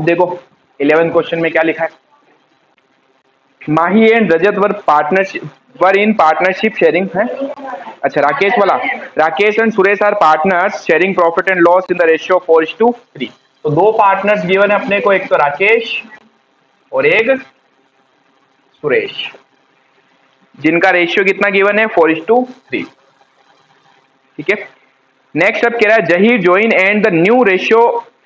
देखो 11th question में क्या लिखा है, Mahi and Rajat were in partnership sharing है। अच्छा राकेश वाला, Rakesh and Suresh are partners sharing profit and loss in the ratio 4:3। तो दो पार्टनर्स गिवन है अपने को, एक तो राकेश और एक सुरेश, जिनका रेशियो कितना गिवन है 4:3। ठीक है, नेक्स्ट अब कह रहा है Zaheer join and the new ratio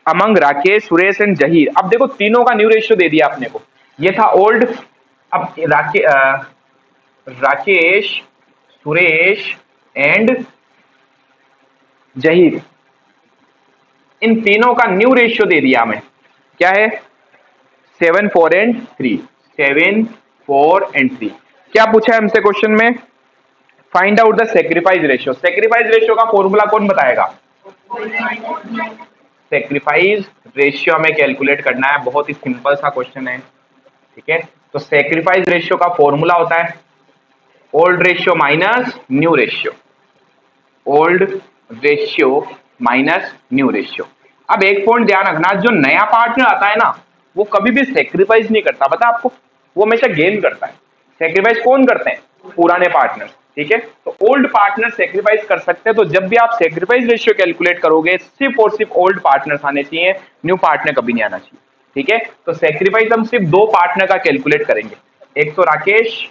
among Rakesh Suresh and Zaheer. अब देखो तीनों का न्यू रेशियो दे दिया आपने को, ये था ओल्ड। अब राकेश सुरेश एंड जहीर, इन तीनों का न्यू रेशियो दे दिया हमें, क्या है 7, 4 and 3। 7, 4 and 3। क्या पूछा है हमसे क्वेश्चन में, find out the sacrifice ratio. Sacrifice ratio का फॉर्मूला कौन बताएगा, सेक्रीफाइस रेशियो हमें कैलकुलेट करना है, बहुत ही सिंपल सा क्वेश्चन है। ठीक है, तो सेक्रीफाइस रेशियो का फॉर्मूला होता है old ratio minus new ratio, old ratio minus new ratio. अब एक पॉइंट ध्यान रखना, जो नया पार्टनर आता है ना वो कभी भी सेक्रीफाइस नहीं करता, पता आपको, वो हमेशा गेन करता है। सेक्रीफाइस कौन करते हैं, पुराने पार्टनर। ठीक है, तो ओल्ड पार्टनर सेक्रीफाइस कर सकते हैं, तो जब भी आप सेक्रीफाइस रेशियो कैलकुलेट करोगे सिर्फ और सिर्फ ओल्ड पार्टनर्स आने चाहिए, न्यू पार्टनर कभी नहीं आना चाहिए। ठीक है, तो सेक्रीफाइस हम सिर्फ दो पार्टनर का कैलकुलेट करेंगे, एक तो राकेश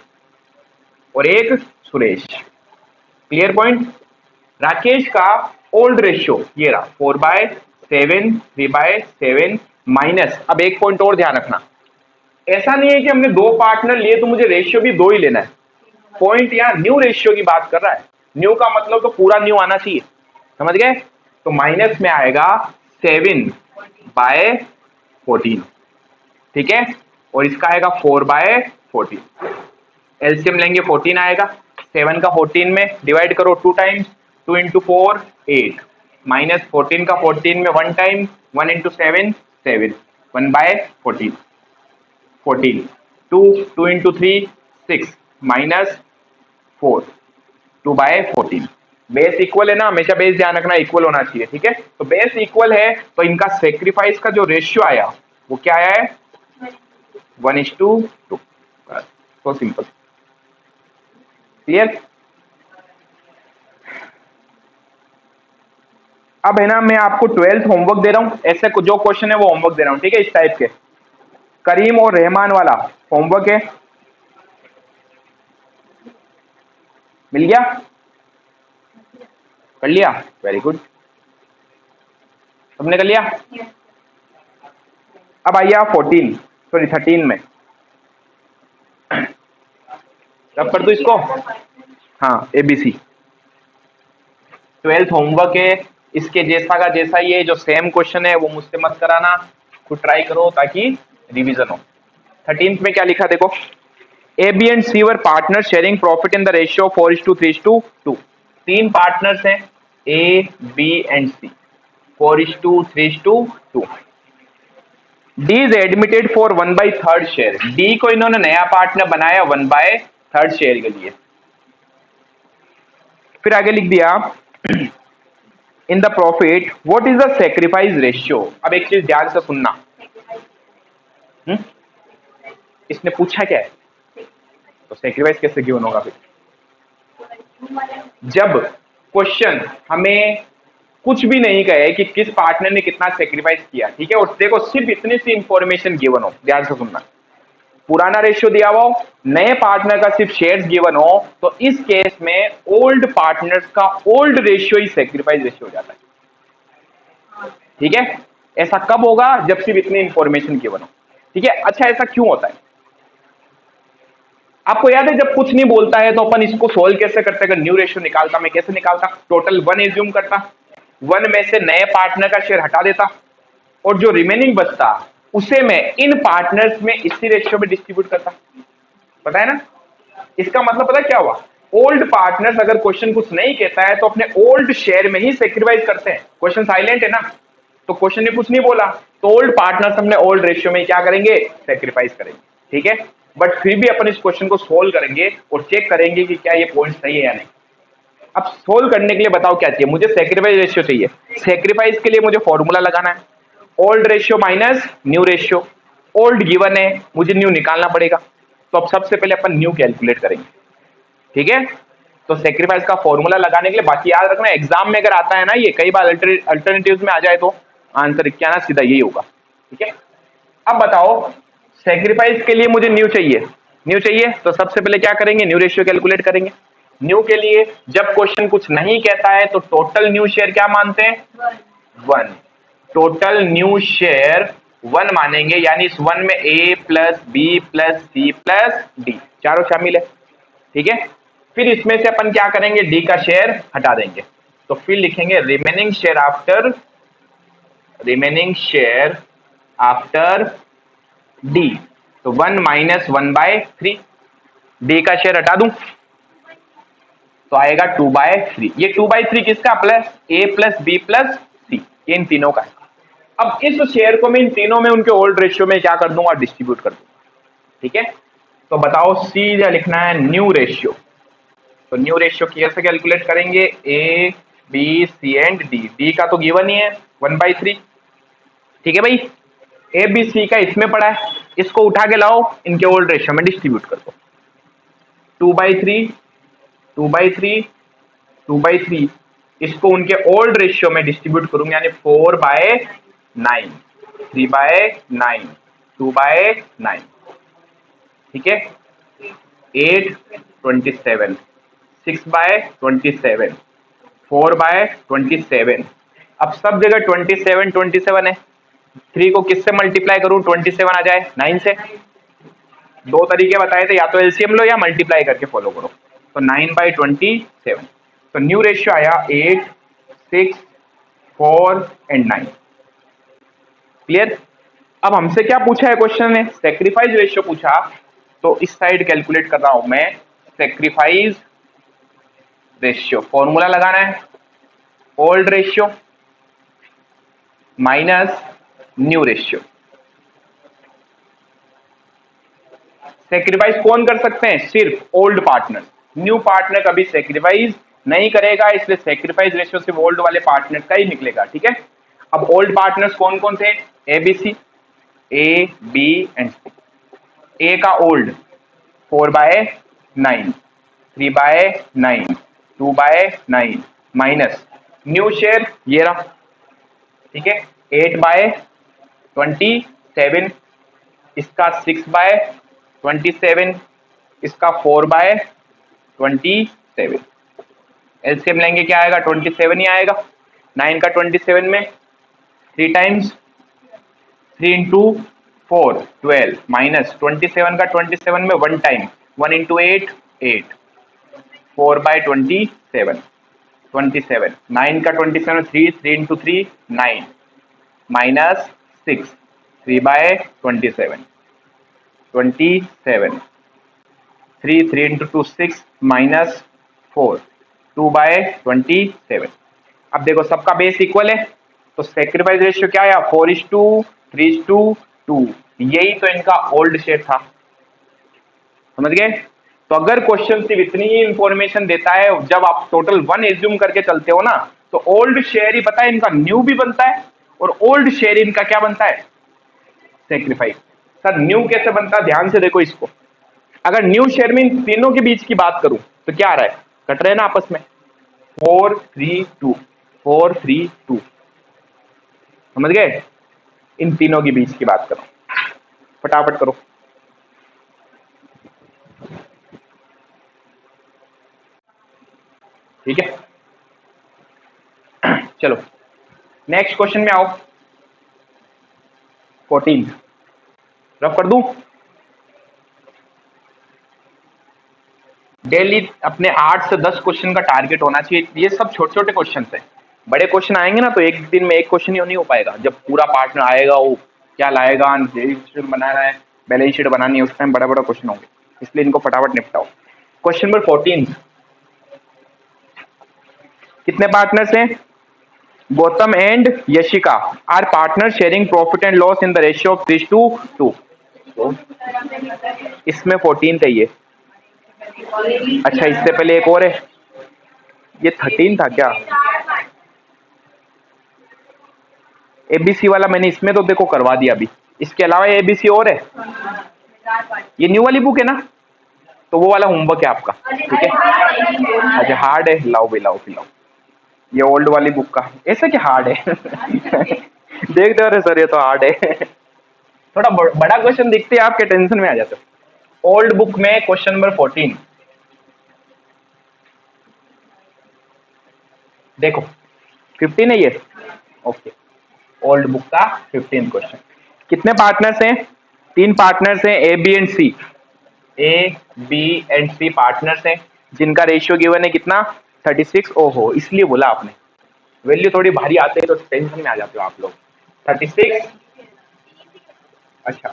और एक सुरेश। Clear point. राकेश का ओल्ड रेशियो ये रहा 4/7, 3/7 माइनस, अब एक पॉइंट और ध्यान रखना, ऐसा नहीं है कि हमने दो पार्टनर लिए तो मुझे रेशियो भी दो ही लेना है। पॉइंट यहाँ न्यू रेशियो की बात कर रहा है, न्यू का मतलब तो पूरा न्यू आना चाहिए, समझ गए। तो माइनस में आएगा 7/14। ठीक है, और इसका आएगा 4/14, एलसीएम लेंगे 14 आएगा, 7 का 14 में डिवाइड करो 2 टाइम्स, 2 into 4 8, माइनस 14 का 14 में 1 time, 1 into 7 7, 1/14, 14, 2 into 3 6, minus 4, 2/14। Base equal है ना, हमेशा बेस ध्यान रखना इक्वल होना चाहिए। ठीक है, तो बेस इक्वल है तो इनका सेक्रीफाइस का जो रेशियो आया वो क्या आया है 1:2। तो सिंपल, क्लियर। अब है ना, मैं आपको 12th होमवर्क दे रहा हूं, ऐसे जो क्वेश्चन है वो होमवर्क दे रहा हूं। ठीक है, इस टाइप के करीम और रहमान वाला होमवर्क है, मिल गया, कर लिया, वेरी गुड, सबने कर लिया। अब आइए आप 13 में, अब कर दो इसको, हाँ ABC 12th होमवर्क है, इसके जैसा का जैसा ये जो सेम क्वेश्चन है वो मुझसे मत कराना, खुद ट्राई करो ताकि रिवीजन हो। 13th में क्या लिखा देखो, A B and C were partner sharing profit in the ratio 4:3:2। तीन पार्टनर्स हैं A B and C, 4:3:2। D is admitted for 1/3 share, D को इन्होंने नया पार्टनर बनाया 1/3 शेयर के लिए। फिर आगे लिख दिया in the profit what is the sacrifice ratio. अब एक चीज ध्यान से सुनना, इसने पूछा क्या है, तो सेक्रीफाइस कैसे गिवन होगा। फिर जब क्वेश्चन हमें कुछ भी नहीं कहे कि किस पार्टनर ने कितना सेक्रीफाइस किया, ठीक है, और देखो सिर्फ इतनी सी इंफॉर्मेशन गिवन हो, ध्यान से सुनना, पुराना रेशियो दिया हुआ हो, नए पार्टनर का सिर्फ शेयर्स गिवन हो, तो इस केस में ओल्ड पार्टनर्स का ओल्ड रेशियो ही सेक्रीफाइस रेशियो हो जाता है। ठीक है, ऐसा कब होगा, जब सिर्फ इतनी इंफॉर्मेशन गिवन हो। ठीक है, अच्छा ऐसा क्यों होता है, आपको याद है जब कुछ नहीं बोलता है तो अपन इसको सोल्व कैसे करते, अगर न्यू रेशियो निकालता, मैं कैसे निकालता, टोटल 1 एज्यूम करता, 1 में से नए पार्टनर का शेयर हटा देता, और जो रिमेनिंग बचता उसे मैं इन पार्टनर्स में इसी रेशियो में डिस्ट्रीब्यूट करता। पता है ना, इसका मतलब पता क्या हुआ, ओल्ड पार्टनर्स अगर क्वेश्चन कुछ नहीं कहता है तो अपने ओल्ड शेयर में ही सेक्रीफाइस करते हैं। क्वेश्चन साइलेंट है ना, तो क्वेश्चन ने कुछ नहीं बोला, तो ओल्ड पार्टनर्स अपने ओल्ड रेशियो में क्या करेंगे, सेक्रीफाइस करेंगे। ठीक है, बट फिर भी अपन इस क्वेश्चन को सोल्व करेंगे और चेक करेंगे कि क्या ये पॉइंट सही है या नहीं। अब सोल्व करने के लिए बताओ क्या चाहिए, मुझे सेक्रीफाइस रेशियो चाहिए, सेक्रीफाइस के लिए मुझे फॉर्मूला लगाना है, old ratio minus new ratio. Old given है, मुझे न्यू निकालना पड़ेगा, तो अब सबसे पहले अपन न्यू कैलकुलेट करेंगे। ठीक है, तो सेक्रीफाइस का फॉर्मूला लगाने के लिए, बाकी याद रखना एग्जाम में अगर आता है ना, ये कई बार अल्टरनेटिव्स में आ जाए तो आंसर क्या ना सीधा यही होगा। ठीक है, अब बताओ सेक्रीफाइस के लिए मुझे न्यू चाहिए, न्यू चाहिए तो सबसे पहले क्या करेंगे, न्यू रेशियो कैलकुलेट करेंगे। न्यू के लिए जब क्वेश्चन कुछ नहीं कहता है तो टोटल न्यू शेयर क्या मानते हैं, 1। टोटल न्यू शेयर 1 मानेंगे, यानी इस 1 में A plus B plus C plus D चारों शामिल है। ठीक है, फिर इसमें से अपन क्या करेंगे, डी का शेयर हटा देंगे, तो फिर लिखेंगे रिमेनिंग शेयर आफ्टर डी, तो 1 माइनस 1/3। डी का शेयर हटा दूं तो आएगा 2/3। ये 2/3 किसका, प्लस ए प्लस बी प्लस सी, ये इन तीनों का है। अब इस शेयर को मैं इन तीनों में उनके ओल्ड रेशियो में क्या कर दूंगा, डिस्ट्रीब्यूट कर दूंगा। ठीक है, तो बताओ सीधा लिखना है न्यू रेशियो, तो न्यू रेशियो कैसे कैलकुलेट करेंगे, A B C and D. D का तो गिवन ही है 1/3। ठीक है भाई, ए बी सी का इसमें पड़ा है, इसको उठा के लाओ इनके ओल्ड रेशियो में डिस्ट्रीब्यूट कर दो। 2/3 2/3 2/3, इसको उनके ओल्ड रेशियो में डिस्ट्रीब्यूट करूंगा, यानी 4/9, 3/9, 2/9। ठीक है, 8 27, 6/27, 4/27। अब सब जगह 27 है, 3 को किससे मल्टीप्लाई करूं, 27 आ जाए 9 से। दो तरीके बताए थे, या तो एलसीएम लो या मल्टीप्लाई करके फॉलो करो, तो 9/27। तो न्यू रेशियो आया 8, 6, 4 एंड 9। क्लियर। अब हमसे क्या पूछा है क्वेश्चन में, सेक्रीफाइस रेशियो पूछा, तो इस साइड कैलकुलेट कर रहा हूं मैं सेक्रीफाइस रेशियो। फॉर्मूला लगाना है old ratio minus new ratio. Sacrifice कौन कर सकते हैं, सिर्फ ओल्ड पार्टनर। न्यू पार्टनर कभी सेक्रीफाइस नहीं करेगा, इसलिए सेक्रीफाइस रेशियो सिर्फ ओल्ड वाले पार्टनर का ही निकलेगा। ठीक है, अब ओल्ड पार्टनर्स कौन कौन थे, A B C, A B and C. A का ओल्ड 4/9, 3/9, 2/9 माइनस न्यू शेयर ये रहा। ठीक है, 8/27, इसका 6/27, इसका 4/27। एलसीएम लेंगे क्या आएगा, 27 ही आएगा। 9 का 27 में 3 टाइम्स, 3 इंटू 4 12 माइनस 27 का 27 में 1 टाइम, 1 इंटू 8 8, 4/27 27। 9 का 27 3, 3 इंटू 3 9 माइनस 6, 3/27 27, 3 3 इंटू 2 6 माइनस 4, 2/27। अब देखो सबका बेस इक्वल है, तो सेक्रीफाइस रेशियो क्या आया, 4:3:2। यही तो इनका ओल्ड शेयर था, समझ गए। तो अगर क्वेश्चन सिर्फ इतनी ही इंफॉर्मेशन देता है, जब आप टोटल 1 एज्यूम करके चलते हो ना, तो ओल्ड शेयर ही पता है इनका न्यू भी बनता है, और ओल्ड शेयर इनका क्या बनता है, सेक्रीफाइस। सर न्यू कैसे बनता है, ध्यान से देखो इसको। अगर न्यू शेयर में इन तीनों के बीच की बात करूं तो क्या आ रहा है, कट रहे हैं ना आपस में, 4-3-2 4-3-2, समझ गए। इन तीनों के बीच की बात करो, फटाफट करो। ठीक है, चलो नेक्स्ट क्वेश्चन में आओ। 14 रफ कर दूं। डेली अपने 8 से 10 क्वेश्चन का टारगेट होना चाहिए। ये सब छोटे छोटे क्वेश्चन है, बड़े क्वेश्चन आएंगे ना तो एक दिन में एक क्वेश्चन ही नहीं हो पाएगा। जब पूरा पार्टनर आएगा, वो क्या लाएगा, बनाना है, बैलेंस शीट बनानी है, उस टाइम बड़ा बड़ा क्वेश्चन होंगे, इसलिए इनको फटाफट निपटाओ। क्वेश्चन नंबर 14, कितने पार्टनर्स हैं, Gautam and Yashika are partner sharing profit and loss in the ratio of 3:2। इसमें 14 है ये। अच्छा इससे पहले एक और है, ये 13 था क्या, एबीसी वाला मैंने इसमें तो देखो करवा दिया अभी, इसके अलावा एबीसी और है, ये न्यू वाली बुक है ना, तो वो वाला होमवर्क है आपका, ठीक है। अच्छा हार्ड है, लाओ भाई लाओ फिर लाओ, ये ओल्ड वाली बुक का ऐसा क्या हार्ड है देखते हो सर ये तो हार्ड है थोड़ा बड़ा क्वेश्चन दिखते हैं आपके टेंशन में आ जाते हो। ओल्ड बुक में क्वेश्चन नंबर 14 देखो, 15 है ये, ओके। ओल्ड बुक का 15 क्वेश्चन। कितने पार्टनर्स हैं? 3 पार्टनर्स हैं, A B and C. A B and C partners हैं जिनका रेशियो गिवन है कितना, 36। ओहो, इसलिए बोला आपने, वैल्यू थोड़ी भारी आते हैं तो टेंशन में आ जाते हो आप लोग। 36, अच्छा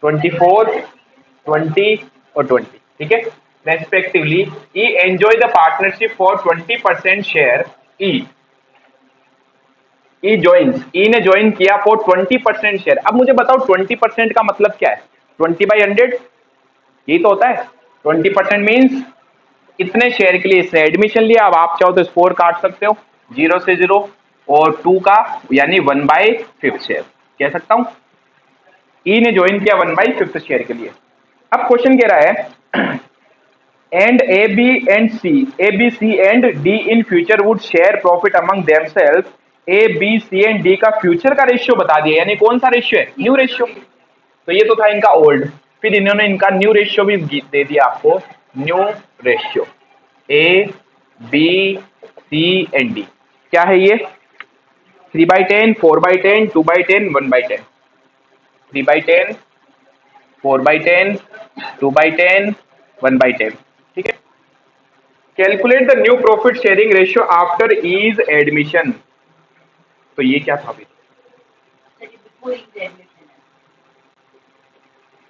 24, 20 और 20, ठीक है, respectively. E enjoy the partnership for 20% share. E joins, E ने ज्वाइन किया फॉर 20% शेयर। अब मुझे बताओ 20% का मतलब क्या है? 20/100, यही तो होता है। 20% मीन्स कितने शेयर के लिए इसने एडमिशन लिया। अब आप चाहो तो स्कोर काट सकते हो 0 से 0 और 2 का यानी 1/5 शेयर कह सकता हूं। ई ने ज्वाइन किया 1/5 शेयर के लिए। अब क्वेश्चन कह रहा है and A B and C, A B C and D in future would share profit among themselves. A B C and D का फ्यूचर का रेशियो बता दिया, यानी कौन सा रेशियो है? New ratio. तो ये तो था इनका ओल्ड, फिर इन्होंने इनका न्यू रेशियो भी दे दिया आपको। New ratio A B C and D क्या है ये? 3/10, 4/10, 2/10, 1/10। 3/10, 4/10, 2/10, 1/10, ठीक है। Calculate the new profit sharing ratio after ease admission. तो ये क्या था?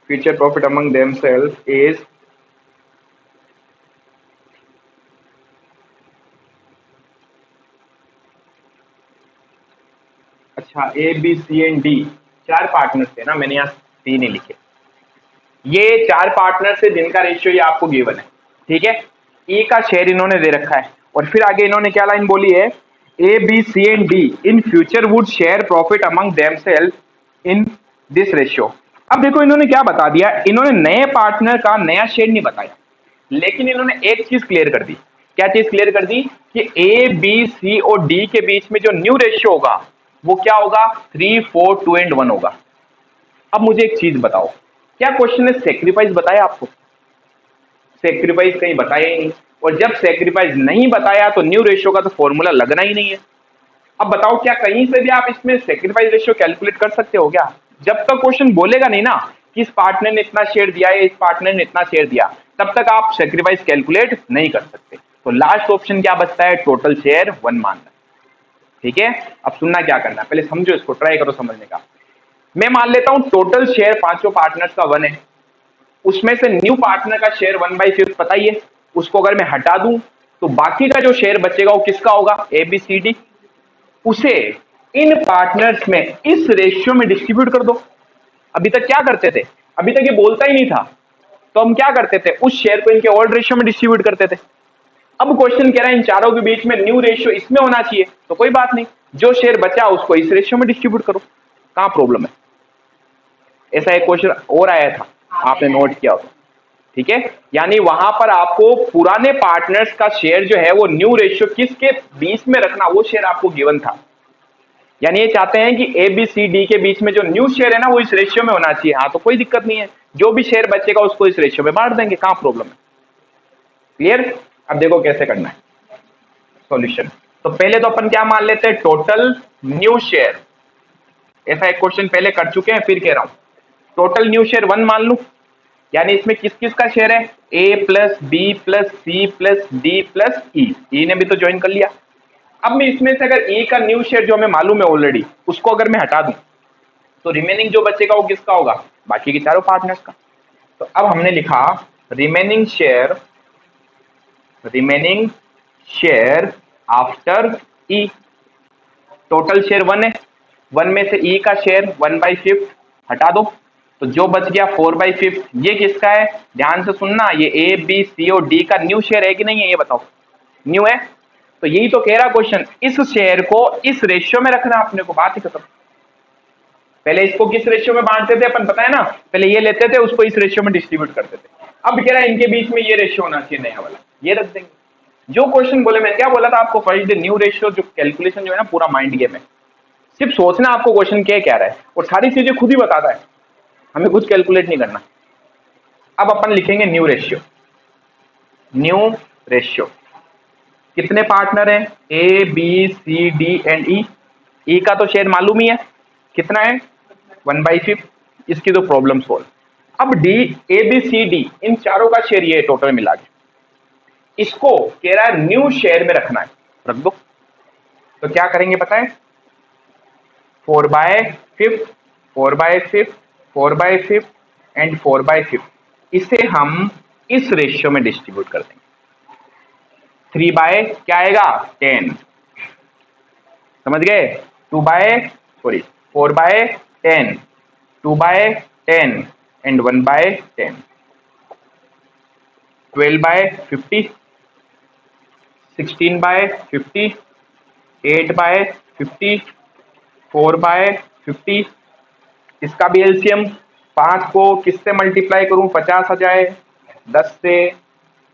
Future profit among themselves is, अच्छा A B C and D 4 partners थे ना, मैंने यहाँ 3 ही लिखे। ये 4 पार्टनर्स है जिनका रेशियो ये आपको गिवन है, ठीक है। ए का शेयर इन्होंने दे रखा है और फिर आगे इन्होंने क्या लाइन बोली है? A B C and D in future would share profit among themselves in this ratio. अब देखो इन्होंने क्या बता दिया, इन्होंने नए पार्टनर का नया शेयर नहीं बताया, लेकिन इन्होंने एक चीज क्लियर कर दी। क्या चीज क्लियर कर दी? कि ए बी सी और डी के बीच में जो न्यू रेशियो होगा वो क्या होगा? 3, 4, 2 एंड 1 होगा। अब मुझे एक चीज बताओ, क्या क्वेश्चन ने सेक्रीफाइस बताया आपको? सेक्रीफाइस कहीं बताया ही नहीं, और जब सेक्रीफाइस नहीं बताया तो न्यू रेशियो का तो फॉर्मूला लगना ही नहीं है। अब बताओ क्या कहीं से भी आप इसमें सेक्रीफाइस रेशियो कैलकुलेट कर सकते हो क्या? जब तक क्वेश्चन बोलेगा नहीं ना कि इस पार्टनर ने इतना शेयर दिया है, इस पार्टनर ने इतना शेयर दिया, तब तक आप सेक्रीफाइस कैलकुलेट नहीं कर सकते। तो लास्ट ऑप्शन क्या बचता है? टोटल शेयर 1 मानना, ठीक है। अब सुनना क्या करना है, पहले समझो इसको, ट्राई करो समझने का। मैं मान लेता हूं टोटल शेयर पांचों पार्टनर्स का 1 है, उसमें से न्यू पार्टनर का शेयर 1/5 पता ही है, उसको अगर मैं हटा दूं तो बाकी का जो शेयर बचेगा वो किसका होगा? A B C D. उसे इन पार्टनर्स में इस रेशियो में डिस्ट्रीब्यूट कर दो। अभी तक क्या करते थे? अभी तक ये बोलता ही नहीं था, तो हम क्या करते थे? उस शेयर को इनके ओल्ड रेशियो में डिस्ट्रीब्यूट करते थे। अब क्वेश्चन कह रहा है इन चारों के बीच में न्यू रेशियो इसमें होना चाहिए, तो कोई बात नहीं, जो शेयर बचा उसको इस रेशियो में डिस्ट्रीब्यूट करो। कहां प्रॉब्लम है? ऐसा एक क्वेश्चन और आया था, आपने नोट किया होगा, ठीक है। यानी वहां पर आपको पुराने पार्टनर्स का शेयर जो है वो न्यू रेशियो किसके बीच में रखना, वो शेयर आपको गिवन था। यानी ये चाहते हैं कि ए बी सी डी के बीच में जो न्यू शेयर है ना वो इस रेशियो में होना चाहिए। हाँ तो कोई दिक्कत नहीं है, जो भी शेयर बचेगा उसको इस रेशियो में बांट देंगे, कहां प्रॉब्लम है? क्लियर? अब देखो कैसे करना है सॉल्यूशन। तो पहले तो अपन क्या मान लेते हैं? Total new share. ऐसा एक क्वेश्चन पहले कर चुके हैं, फिर कह रहा हूं टोटल न्यू शेयर 1 मान लू, यानी इसमें किस किस का शेयर है? A plus B plus C plus D plus E ने भी तो ज्वाइन कर लिया। अब मैं इसमें से अगर ए का न्यू शेयर जो हमें मालूम है ऑलरेडी, उसको अगर मैं हटा दूं तो रिमेनिंग जो बचेगा वो किसका होगा? बाकी के चारों पार्टनर्स का। तो अब हमने लिखा रिमेनिंग शेयर आफ्टर ई। टोटल शेयर 1 है, 1 में से ई का शेयर 1/5 हटा दो, तो जो बच गया 4/5। ये किसका है? ध्यान से सुनना, ये ए बी सी और डी का न्यू शेयर है कि नहीं है? ये बताओ। न्यू है, तो यही तो कह रहा क्वेश्चन, इस शेयर को इस रेशियो में रखना अपने को, बात ही खत्म। पहले इसको किस रेशियो में बांटते थे अपन, पता है ना, पहले ये लेते थे उसको इस रेशियो में डिस्ट्रीब्यूट करते थे। अब कह रहा है इनके बीच में ये रेशियो होना चाहिए नया वाला, ये रख देंगे। जो क्वेश्चन बोले, मैं क्या बोला था आपको, फर्स्ट न्यू रेशियो जो कैलकुलेशन जो है ना पूरा माइंड गेम है, सिर्फ सोचना आपको क्वेश्चन क्या कह रहा है और सारी चीजें खुद ही बताता है, हमें कुछ कैलकुलेट नहीं करना। अब अपन लिखेंगे न्यू रेशियो। न्यू रेशियो कितने पार्टनर हैं, A B C D and E. E का तो शेयर मालूम ही है कितना है, 1/5। इसकी तो प्रॉब्लम सोल्व। अब D, A B C D, इन चारों का शेयर ये टोटल मिला के, इसको कह रहा है न्यू शेयर में रखना है, रख दो। तो क्या करेंगे पता है, 4/5, 4/5, 4/5 एंड 4/5, इसे हम इस रेशियो में डिस्ट्रीब्यूट कर देंगे। 3 बाय क्या आएगा 10, समझ गए। 4/10, 2/10 एंड 1/10, 12/50, 16/50, 8/50, 4/50। इसका भी एलसीएम, 5 को किससे मल्टीप्लाई करूं, 50 आ जाए 10 से,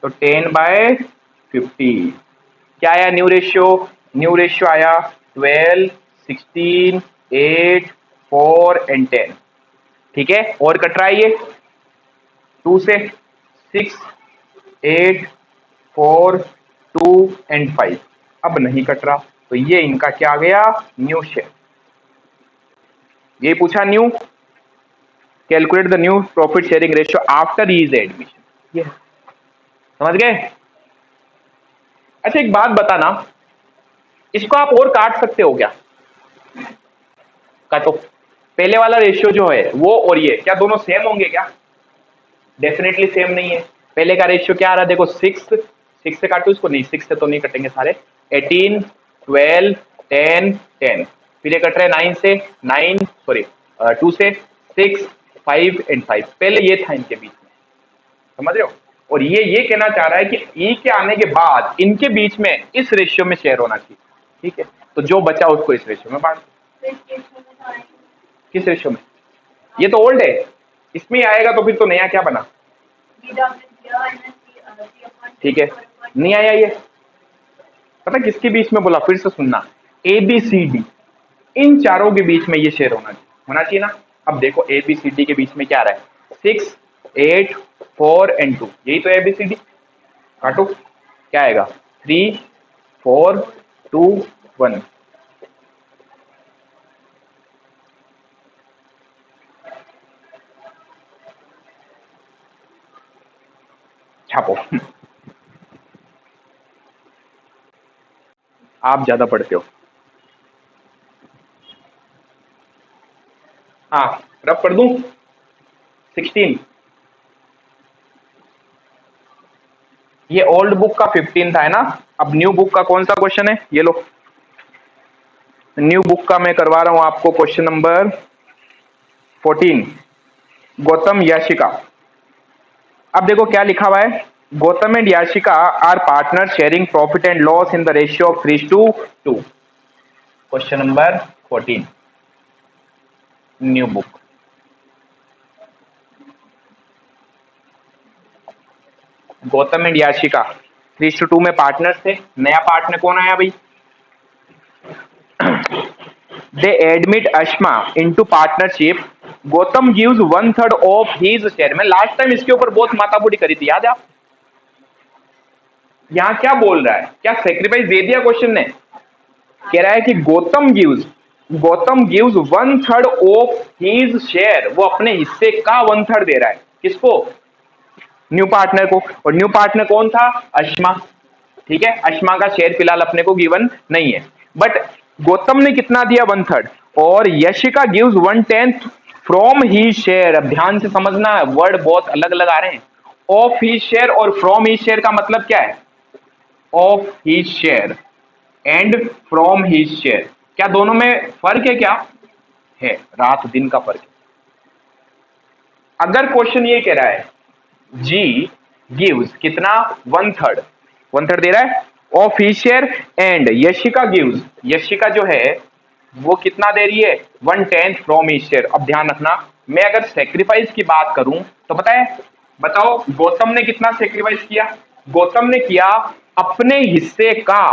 तो 10/50। क्या आया न्यू रेशियो, न्यू रेशियो आया 12, 16, 8, 4 एंड 10। ठीक है, और कट रहा है ये 2 से, 6, 8, 4, 2 एंड 5। अब नहीं कट रहा, तो ये इनका क्या आ गया, न्यू शेयर। ये पूछा new, calculate the new profit sharing ratio after ease admission, ये समझ गए। अच्छा एक बात बताना, इसको आप और काट सकते हो क्या, काटो। पहले वाला रेशियो जो है वो और ये क्या दोनों सेम होंगे क्या, डेफिनेटली सेम नहीं है। पहले का रेशियो क्या आ रहा है देखो, 6 से काटो इसको, नहीं 6 से तो नहीं कटेंगे सारे, 18, 12, 10, 10, फिर ये कट रहे 9 से, 9 सॉरी 2 से, 6, 5 एंड 5। पहले ये था इनके बीच में, समझ रहे हो। और ये कहना चाह रहा है कि ई के आने के बाद इनके बीच में इस रेशियो में शेयर होना चाहिए, ठीक है। तो जो बचा उसको इस रेशियो में बांट, किस रेशियो में, ये तो ओल्ड है, इसमें ही आएगा तो फिर तो नया क्या बना, ठीक है। नहीं आया ये, पता किसके बीच में बोला, फिर से सुनना, ए बी सी डी, इन चारों के बीच में ये शेयर होना चाहिए ना। अब देखो ए बी सी डी के बीच में क्या आ रहा है, 6, 8, 4 एंड 2, यही तो ए बी सी डी। काटो, क्या आएगा 3, 4, 2, 1। छापो, आप ज्यादा पढ़ते हो। हाँ रब पढ़ दूं, 16, ये ओल्ड बुक का 15 था है ना। अब न्यू बुक का कौन सा क्वेश्चन है, ये लो, न्यू बुक का मैं करवा रहा हूं आपको क्वेश्चन नंबर 14, गौतम याशिका। अब देखो क्या लिखा हुआ है, Gautam and Yashika are partner sharing profit and loss in the ratio of 3:2। Question number 14, new book. Gautam and Yashika 3:2 में पार्टनर थे, नया पार्टनर कौन आया भाई, they admit Ashma into partnership, Gautam gives 1/3 of his share. मैं लास्ट टाइम इसके ऊपर बहुत माताबुटी करी थी, याद है आप। यहां क्या बोल रहा है, क्या सेक्रीफाइस दे दिया क्वेश्चन ने, कह रहा है कि Gautam gives 1/3 of his share, वो अपने हिस्से का 1/3 दे रहा है, किसको, न्यू पार्टनर को। और न्यू पार्टनर कौन था, अश्मा, ठीक है। अश्मा का शेयर फिलहाल अपने को गिवन नहीं है, बट गौतम ने कितना दिया 1/3, और Yashika gives 1/10 from he share. अब ध्यान से समझना, वर्ड बहुत अलग अलग आ रहे हैं, ऑफ ही शेयर और फ्रॉम ही शेयर का मतलब क्या है, of he share and from he share, क्या दोनों में फर्क है, क्या है, रात दिन का फर्क है। अगर क्वेश्चन ये कह रहा है जी गिव्स कितना 1/3 दे रहा है of he share, and Yashika gives, Yashika जो है वो कितना दे रही है, 1/10 फ्रॉम ईच शेयर। अब ध्यान रखना, मैं अगर सेक्रीफाइस की बात करूं तो पता है, बताओ गौतम ने कितना सेक्रीफाइस किया। गौतम ने किया अपने हिस्से का,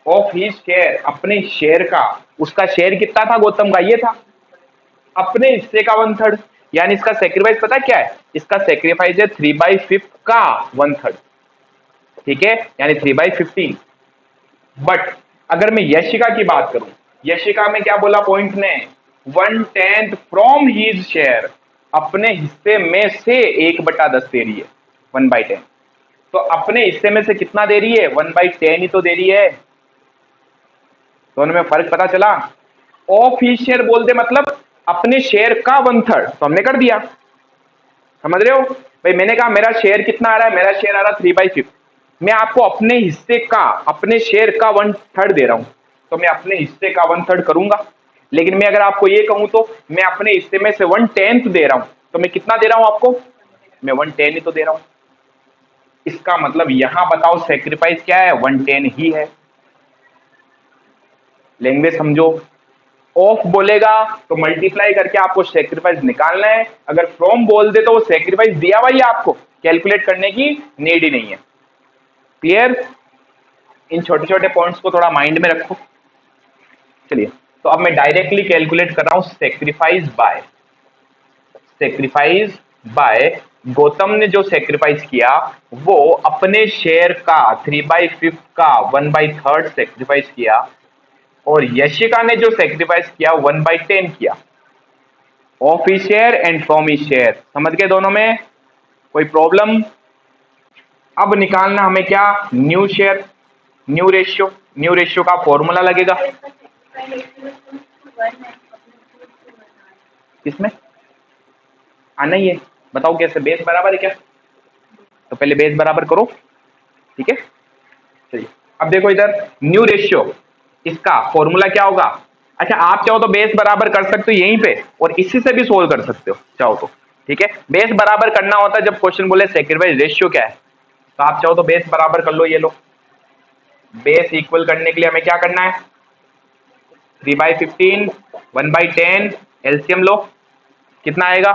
ऑफ हिज शेयर, अपने शेयर का। उसका शेयर कितना था गौतम का, ये था अपने हिस्से का 1/3। यानी इसका सेक्रीफाइस पता है क्या है, इसका सेक्रीफाइस है 3/5 का 1/3। ठीक है, यानी 3/15। बट अगर मैं यशिका की बात करूं, यशिका में क्या बोला पॉइंट ने, 1/10 फ्रॉम हीज शेयर, अपने हिस्से में से 1/10 दे रही है, 1/10। तो अपने हिस्से में से कितना दे रही है, 1/10 ही तो दे रही है। दोनों में फर्क पता चला। ऑफ हीज शेयर बोल दे मतलब अपने शेयर का 1/3, तो हमने कर दिया। समझ रहे हो भाई, मैंने कहा मेरा शेयर कितना आ रहा है, मेरा शेयर आ रहा है 3/5। मैं आपको अपने हिस्से का, अपने शेयर का 1/3 दे रहा हूं, तो मैं अपने हिस्से का 1/3 करूंगा। लेकिन मैं अगर आपको ये कहूं तो मैं अपने हिस्से में से 1/10 दे रहा हूं, तो मैं कितना दे रहा हूं आपको, मैं 1/10 ही तो दे रहा हूं। इसका मतलब यहां बताओ सेक्रीफाइस क्या है, 1/10 ही है। लैंग्वेज समझो, ऑफ बोलेगा तो मल्टीप्लाई करके आपको सेक्रीफाइस निकालना है। अगर फ्रॉम बोल दे तो वो सेक्रीफाइस दिया हुआ ही, आपको कैलकुलेट करने की नीड ही नहीं है। क्लियर, इन छोटे छोटे पॉइंट्स को थोड़ा माइंड में रखो। चलिए, तो अब मैं डायरेक्टली कैलकुलेट कर रहा हूं sacrifice by. Sacrifice by, Gautam ने जो सेक्रीफाइस किया वो अपने शेयर का 3/5 का 1/3 सेक्रीफाइस किया, और यशिका ने जो सेक्रीफाइस किया 1/10 किया। Of he share and from he share, समझ गए दोनों में, कोई प्रॉब्लम। अब निकालना हमें क्या, new share, new ratio. New ratio का फॉर्मूला लगेगा किसमें, आना ही है, बताओ कैसे, बेस बराबर है क्या, तो पहले बेस बराबर करो। ठीक है, चलिए अब देखो इधर न्यू रेशियो, इसका फॉर्मूला क्या होगा। अच्छा, आप चाहो तो बेस बराबर कर सकते हो यहीं पे, और इसी से भी सोल्व कर सकते हो चाहो तो। ठीक है, बेस बराबर करना होता है जब क्वेश्चन बोले सेक्रीफाइस रेशियो क्या है, तो आप चाहो तो बेस बराबर कर लो। ये लो, बेस इक्वल करने के लिए हमें क्या करना है, 3/15, 1/10, एलसीएम लो, कितना आएगा,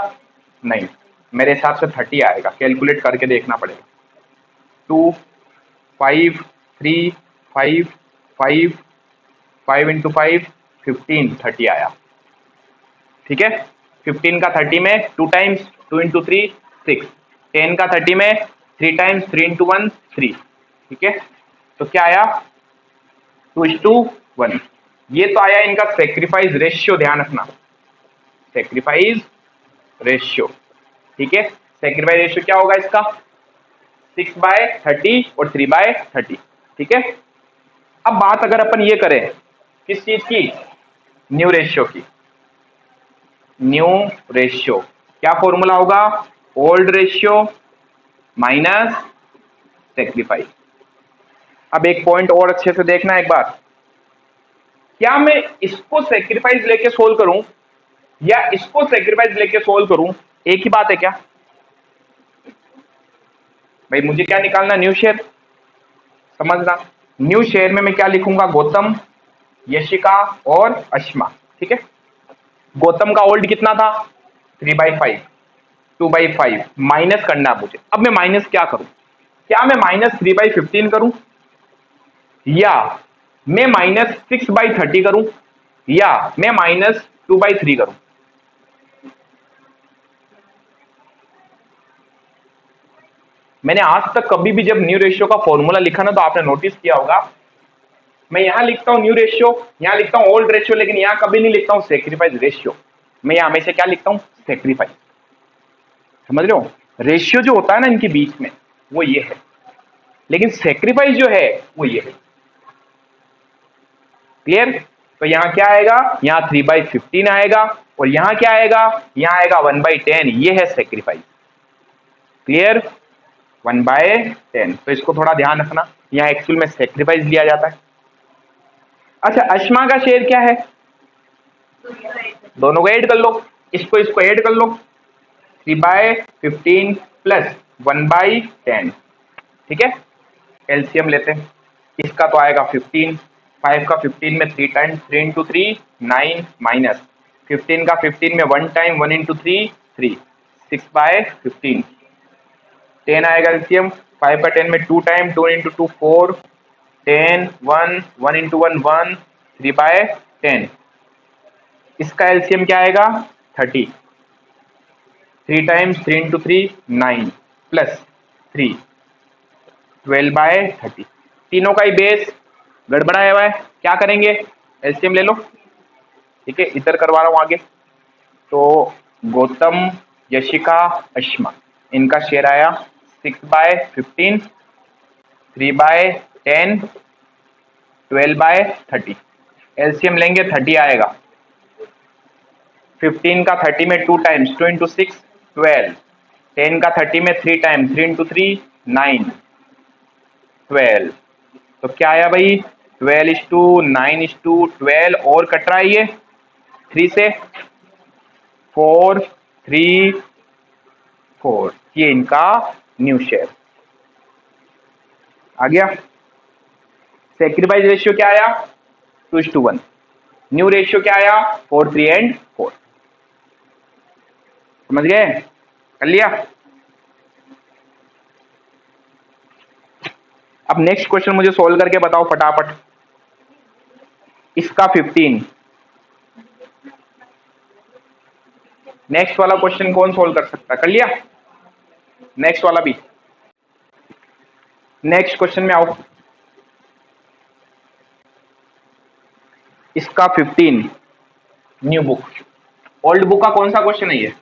नहीं मेरे हिसाब से 30 आएगा, कैलकुलेट करके देखना पड़ेगा। 2, 5, 3, 5, 5, 5 इंटू 5, 15, 30 आया। ठीक है, 15 का 30 में 2 टाइम्स, 2 इंटू 3, 6, 10 का 30 में 3 टाइम्स, 3 इंटू 1, 3। ठीक है, तो क्या आया, 2:1। ये तो आया इनका सेक्रीफाइस रेशियो, ध्यान रखना, सेक्रीफाइस रेशियो। ठीक है, सेक्रीफाइस रेशियो क्या होगा इसका, 6/30 और 3/30। ठीक है, अब बात अगर अपन ये करें किस चीज की, न्यू रेशियो की। न्यू रेशियो क्या फॉर्मूला होगा, ओल्ड रेशियो माइनस सेक्रीफाइस। अब एक पॉइंट और अच्छे से देखना एक बार, क्या मैं इसको सेक्रीफाइस लेके सोल्व करूं या इसको सेक्रीफाइस लेके सोल्व करूं, एक ही बात है क्या भाई, मुझे क्या निकालना, न्यू शेयर। समझना, न्यू शेयर में मैं क्या लिखूंगा, गौतम, यशिका और अश्मा। ठीक है, गौतम का ओल्ड कितना था, 3/5, 2/5 माइनस करना है मुझे। अब मैं माइनस क्या करूं, क्या मैं -3/15 करूं, या मैं -6/30 करूं, या मैं -2/3 करूं। मैंने आज तक कभी भी जब न्यू रेशियो का फॉर्मूला लिखा ना, तो आपने नोटिस किया होगा मैं यहां लिखता हूं न्यू रेशियो, यहां लिखता हूं ओल्ड रेशियो, लेकिन यहां कभी नहीं लिखता हूं सेक्रीफाइस रेशियो। मैं यहां हमेशा क्या लिखता हूं, सेक्रीफाइस। समझ रहे हो, रेशियो जो होता है ना इनके बीच में वो ये है, लेकिन सेक्रीफाइस जो है वो ये है। क्लियर, तो यहां क्या आएगा, यहां 3/15 आएगा, और यहां क्या आएगा, यहां आएगा 1/10, ये है सेक्रीफाइस। क्लियर, 1/10। तो इसको थोड़ा ध्यान रखना, यहां एक्चुअल में सेक्रीफाइस लिया जाता है। अच्छा, अश्मा का शेयर क्या है, दोनों को ऐड कर लो, इसको इसको ऐड कर लो, 3/15 प्लस 1/10। ठीक है, एलसीएम लेते हैं, इसका तो आएगा 15, 5 का 15 में 3 टाइम, 3 इंटू 3 9 माइनस 15 का 15 में 1 टाइम, 1 इंटू 3 3 6/15 10 आएगा एलसीएम। 5 का 10 में 2 टाइम, 2 इंटू 2 4 10 1 1 इंटू 1 1 3/10 इसका एलसीएम क्या आएगा 30 3 टाइम्स 3 इंटू 3 9 प्लस 3 12/30 तीनों का ही बेस गड़बड़ाया हुआ है, क्या करेंगे एलसीएम ले लो। ठीक है, इधर करवा रहा हूं आगे। तो गौतम, यशिका, अश्मा इनका शेयर आया 6/15 3/10 12/30 एलसीएम लेंगे 30 आएगा। 15 का 30 में 2 टाइम्स, 2 इंटू 6 12 10 का 30 में 3 टाइम्स, 3 इंटू 3 9 12 तो क्या आया भाई 12:9:12 और कट रहा है ये 3 से 4 3 4 ये इनका न्यू शेयर आ गया। सेक्रीफाइस रेशियो क्या आया 2:1। न्यू रेशियो क्या आया 4 3 एंड 4। समझ गए, कर लिया। अब नेक्स्ट क्वेश्चन मुझे सोल्व करके बताओ फटाफट। इसका 15 नेक्स्ट वाला क्वेश्चन कौन सोल्व कर सकता है, कर लिया। नेक्स्ट वाला भी, नेक्स्ट क्वेश्चन में आओ। इसका 15 न्यू बुक, ओल्ड बुक का कौन सा क्वेश्चन है ये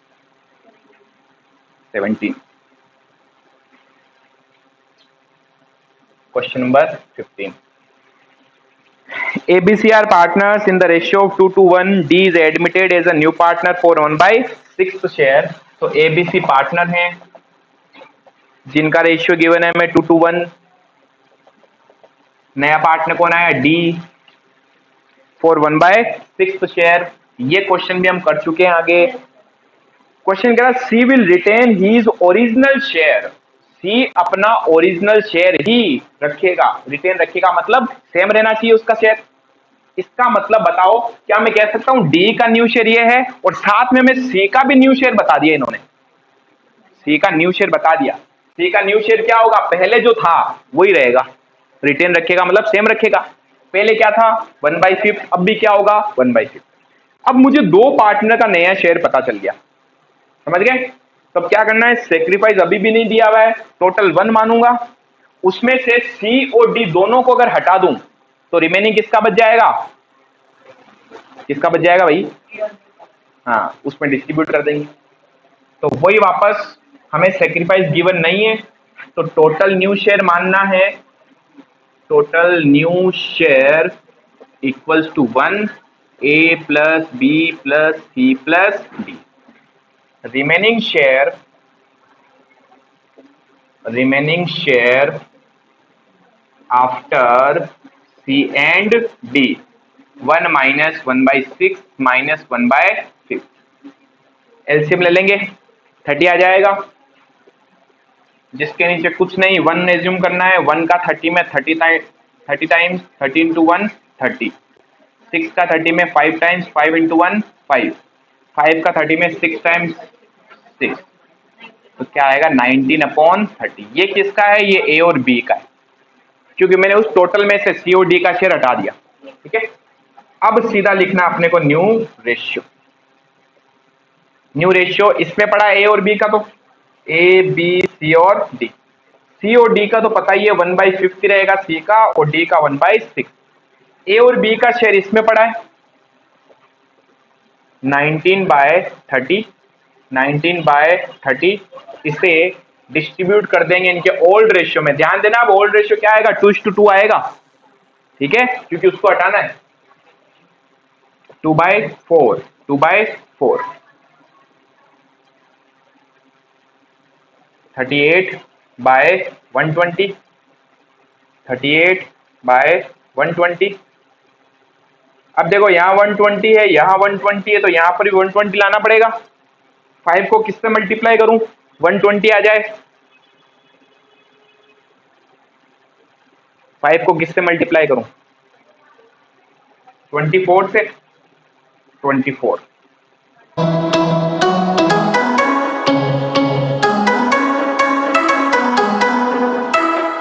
17। Question number 15 ABC are partners in the ratio of 2:1. D is admitted as a new partner for 1/6 share. तो ABC पार्टनर हैं जिनका रेशियो गिवन है में 2:1। नया पार्टनर कौन आया D फॉर 1/6 शेयर। ये क्वेश्चन भी हम कर चुके हैं आगे। क्वेश्चन कह रहा C will retain his original share, C अपना ओरिजिनल शेयर ही रखेगा। रिटेन रखेगा मतलब सेम रहना चाहिए उसका शेयर। इसका मतलब बताओ क्या मैं कह सकता हूं डी का न्यू शेयर ये है और साथ में मैं सी का भी न्यू शेयर बता दिया, इन्होंने सी का न्यू शेयर बता दिया। सी का न्यू शेयर क्या होगा पहले जो था वही रहेगा, रिटेन रखेगा मतलब सेम रखेगा। पहले क्या था 1/5, अब भी क्या होगा 1/5। अब मुझे दो पार्टनर का नया शेयर पता चल गया, समझ गए। तो अब क्या करना है, सेक्रीफाइस अभी भी नहीं दिया हुआ है, टोटल 1 मानूंगा। उसमें से सी और डी दोनों को अगर हटा दूं तो रिमेनिंग किसका बच जाएगा, किसका बच जाएगा भाई, हाँ उसमें डिस्ट्रीब्यूट कर देंगे। तो वही वापस हमें सेक्रीफाइस गिवन नहीं है तो टोटल न्यू शेयर मानना है। Total new share equals to 1 A plus B plus C plus D। remaining share after C and D 1 minus 1/6 minus 1/5। LCM ले लेंगे 30 आ जाएगा। जिसके नीचे कुछ नहीं 1 एज्यूम करना है। 1 का 30 में 30 टाइम्स 30 इंटू 1 30। 6 का 30 में 5 टाइम्स 5 इंटू 1 5। 5 का 30 में 6 टाइम्स 6 तो क्या आएगा 19/30। ये किसका है, ये ए और बी का है क्योंकि मैंने उस टोटल में से सी और डी का शेयर हटा दिया। ठीक है, अब सीधा लिखना अपने को न्यू रेशियो। न्यू रेशियो इसमें पड़ा ए और बी का, तो ए बी सी और डी। सी और डी का तो पता ही है 1/50 रहेगा सी का और डी का 1/6। ए और बी का शेयर इसमें पड़ा है 19/30। 19/30 इसे डिस्ट्रीब्यूट कर देंगे इनके ओल्ड रेशियो में। ध्यान देना अब ओल्ड रेशियो क्या आएगा 2:2 आएगा। ठीक है, क्योंकि उसको हटाना है 2/4 2/4 38/120 38/120। अब देखो यहाँ 120 है, यहाँ 120 है, तो यहाँ पर भी 120 लाना पड़ेगा। 5 को किससे मल्टीप्लाई करूं 120 आ जाए। 5 को किससे मल्टीप्लाई करूं 24 से 24